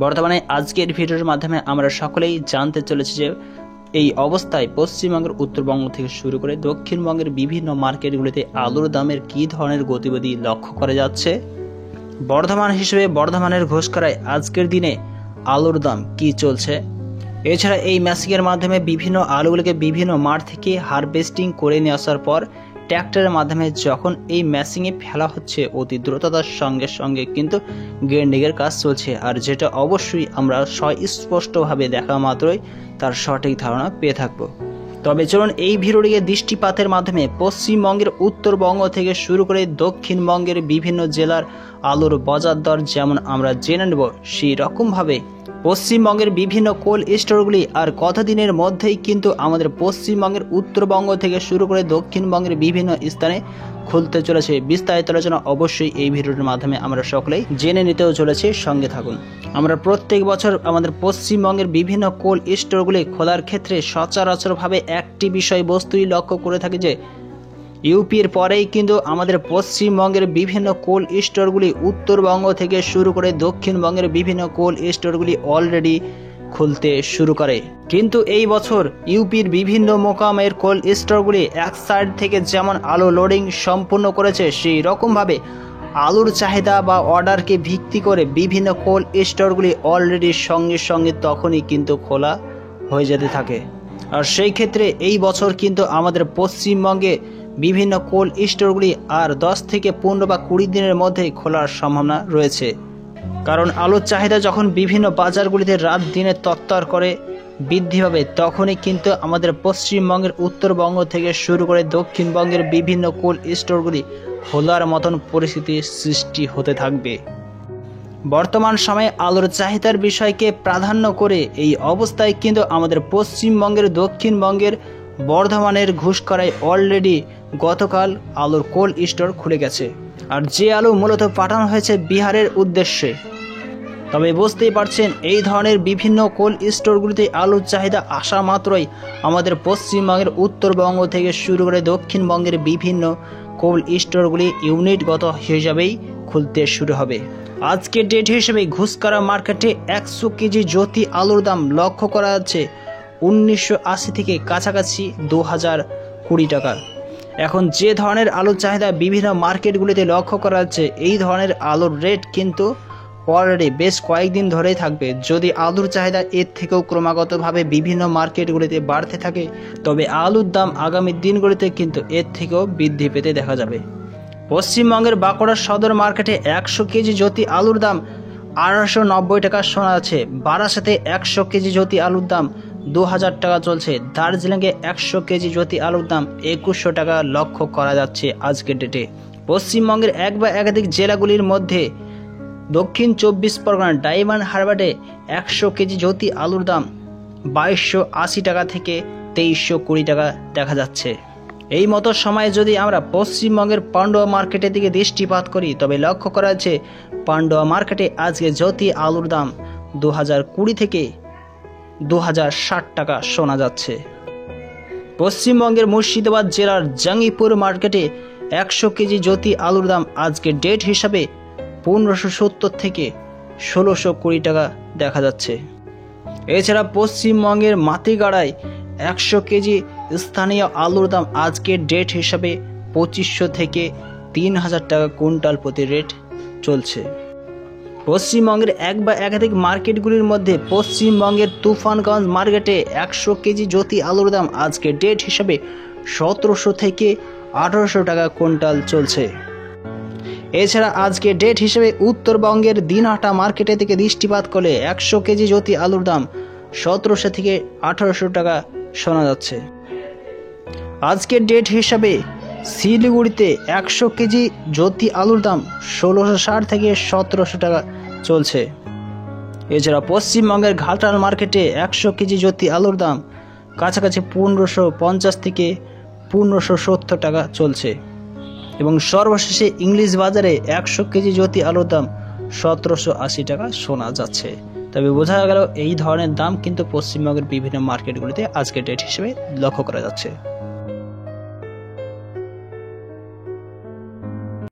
বর্তমানে আজকের ভিডিওর মাধ্যমে আমরা সকলেই জানতে চলেছি যে এই অবস্থায় পশ্চিমবঙ্গের উত্তরবঙ্গ থেকে শুরু করে দক্ষিণবঙ্গের বিভিন্ন মার্কেটগুলিতে আলুর দামের কী ধরনের গতিবিধি লক্ষ্য করা যাচ্ছে। বর্ধমান হিসেবে বর্ধমানের ঘোষকরায় আজকের দিনে আলুর দাম কি চলছে। এছাড়া এই ম্যাচিংয়ের মাধ্যমে বিভিন্ন আলুগুলিকে বিভিন্ন মাঠ থেকে হারভেস্টিং করে নিয়ে আসার পর ট্র্যাক্টরের মাধ্যমে যখন এই ম্যাচিংয়ে ফেলা হচ্ছে অতি দ্রুততার সঙ্গে সঙ্গে কিন্তু গ্রেন্ডিংয়ের কাজ চলছে, আর যেটা অবশ্যই আমরা স্পষ্টভাবে দেখা মাত্রই তার সঠিক ধারণা পেয়ে থাকব। তবে চলুন এই ভিডিওটিকে দৃষ্টিপাতের মাধ্যমে পশ্চিমবঙ্গের উত্তরবঙ্গ থেকে শুরু করে দক্ষিণবঙ্গের বিভিন্ন জেলার আলুর বাজার দর যেমন আমরা জেনে নেব, সেই রকমভাবে পশ্চিমবঙ্গের বিভিন্ন কোল্ড স্টোরগুলি আর কতদিনের মধ্যেই কিন্তু আমাদের পশ্চিমবঙ্গের উত্তরবঙ্গ থেকে শুরু করে দক্ষিণবঙ্গের বিভিন্ন স্থানে খুলতে চলেছে। বিস্তারিত আলোচনা অবশ্যই এই ভিডিওর মাধ্যমে আমরা সকলেই জেনে নিতেও চলেছি, সঙ্গে থাকুন। আমরা প্রত্যেক বছর আমাদের পশ্চিমবঙ্গের বিভিন্ন কোল্ড স্টোরগুলি খোলার ক্ষেত্রে সচরাচরভাবে একটি বিষয়বস্তুই লক্ষ্য করে থাকি যে ইউপির পরেই কিন্তু আমাদের পশ্চিমবঙ্গের বিভিন্ন কোল্ড স্টোরগুলি উত্তরবঙ্গ থেকে শুরু করে দক্ষিণবঙ্গের বিভিন্ন কোল্ড স্টোরগুলি অলরেডি খুলতে শুরু করে। কিন্তু এই বছর ইউপির বিভিন্ন মোকামের কোল্ড স্টোরগুলি এক সাইড থেকে যেমন আলু লোডিং সম্পূর্ণ করেছে, সেই রকমভাবে আলুর চাহিদা বা অর্ডারকে ভিত্তি করে বিভিন্ন কোল্ড স্টোরগুলি অলরেডি সঙ্গে সঙ্গে তখনই কিন্তু খোলা হয়ে যেতে থাকে। আর সেই ক্ষেত্রে এই বছর কিন্তু আমাদের পশ্চিমবঙ্গে বিভিন্ন কোল্ড স্টোরগুলি আর 10 থেকে 15 বা 20 দিনের মধ্যেই খোলার সম্ভাবনা রয়েছে। কারণ আলুর চাহিদা যখন বিভিন্ন বাজারগুলিতে রাত দিনে তত্তর করে বৃদ্ধি পাবে, তখনই কিন্তু আমাদের পশ্চিমবঙ্গের উত্তরবঙ্গ থেকে শুরু করে দক্ষিণবঙ্গের বিভিন্ন কোল্ড স্টোরগুলি খোলার মতন পরিস্থিতির সৃষ্টি হতে থাকবে। বর্তমান সময়ে আলুর চাহিদার বিষয়কে প্রাধান্য করে এই অবস্থায় কিন্তু আমাদের পশ্চিমবঙ্গের দক্ষিণবঙ্গের বর্ধমানের ঘুষকরায় অলরেডি গতকাল আলুর কোল্ড স্টোর খুলে গেছে, আর যে আলু মূলত পাঠানো হয়েছে বিহারের উদ্দেশ্যে। তবে বুঝতেই পারছেন এই ধরনের বিভিন্ন কোল্ড স্টোরগুলিতে আলুর চাহিদা আসা মাত্রই আমাদের পশ্চিমবঙ্গের উত্তরবঙ্গ থেকে শুরু করে দক্ষিণবঙ্গের বিভিন্ন কোল্ড স্টোরগুলি ইউনিটগত হিসাবেই খুলতে শুরু হবে। আজকের ডেট হিসেবে ঘুষকরা মার্কেটে 100 কেজি জ্যোতি আলুর দাম লক্ষ্য করা যাচ্ছে 1980 থেকে কাছাকাছি 2020 টাকা। এখন যে ধরনের আলুর চাহিদা বিভিন্ন মার্কেটগুলিতে লক্ষ্য করা যাচ্ছে, এই ধরনের আলুর রেট কিন্তু অলরেডি বেশ কয়েকদিন ধরেই থাকবে। যদি আলুর চাহিদা এর থেকেও ক্রমাগতভাবে বিভিন্ন মার্কেটগুলিতে বাড়তে থাকে, তবে আলুর দাম আগামী দিনগুলিতে কিন্তু এর থেকেও বৃদ্ধি পেতে দেখা যাবে। পশ্চিমবঙ্গের বাঁকুড়া সদর মার্কেটে 100 কেজি জ্যোতি আলুর দাম 1890 টাকা শোনা যাচ্ছে। বারাসাতে 100 কেজি জ্যোতি আলুর দাম 2000 টাকা চলছে। দার্জিলিংয়ে 100 কেজি জ্যোতি আলুর দাম 2100 টাকা লক্ষ্য করা যাচ্ছে আজকের ডেটে। পশ্চিমবঙ্গের এক বা একাধিক জেলাগুলির মধ্যে দক্ষিণ 24 পরগনার ডায়মন্ড হারবারে 100 কেজি জ্যোতি আলুর দাম 2280 টাকা থেকে 2320 টাকা দেখা যাচ্ছে। এই মতো সময়ে যদি আমরা পশ্চিমবঙ্গের পান্ডুয়া মার্কেটের দিকে দৃষ্টিপাত করি, তবে লক্ষ্য করা যাচ্ছে পান্ডুয়া মার্কেটে আজকে জ্যোতি আলুর দাম 2020 থেকে 2060 টাকা শোনা যাচ্ছে। পশ্চিমবঙ্গের মুর্শিদাবাদ জেলার জাঙ্গিপুর মার্কেটে 100 কেজি জ্যোতি আলুর দাম আজকে ডেট হিসাবে 1570 থেকে 1620 টাকা দেখা যাচ্ছে। এছাড়া পশ্চিমবঙ্গের মাটিগাড়ায় 100 কেজি স্থানীয় আলুর দাম আজকের ডেট হিসাবে 2500 থেকে 3000 টাকা কুইন্টাল প্রতি রেট চলছে। পশ্চিমবঙ্গের এক বা একাধিক মার্কেটগুলির মধ্যে পশ্চিমবঙ্গের তুফানগঞ্জ মার্কেটে 100 কেজি জ্যোতি আলুর দাম আজকের ডেট হিসাবে 1700 থেকে 1800 টাকা কুইন্টাল চলছে। এছাড়া আজকে ডেট হিসেবে উত্তরবঙ্গের দিনহাটা মার্কেটে থেকে দৃষ্টিপাত করলে 100 কেজি জ্যোতি আলুর দাম 1700 থেকে 1800 টাকা শোনা যাচ্ছে। আজকের ডেট হিসাবে শিলিগুড়িতে 100 কেজি জ্যোতি আলুর দাম 1660 থেকে 1700 টাকা চলছে। এছাড়া পশ্চিমবঙ্গের ঘাটাল মার্কেটে 100 কেজি জ্যোতি আলুর দাম কাছাকাছি 1550 থেকে 1570 টাকা চলছে। এবং সর্বশেষে ইংলিশ বাজারে 100 কেজি জ্যোতি আলুর দাম 1780 টাকা শোনা যাচ্ছে। তবে বোঝা গেল এই ধরনের দাম কিন্তু পশ্চিমবঙ্গের বিভিন্ন মার্কেটগুলিতে আজকের ডেট হিসেবে লক্ষ্য করা যাচ্ছে।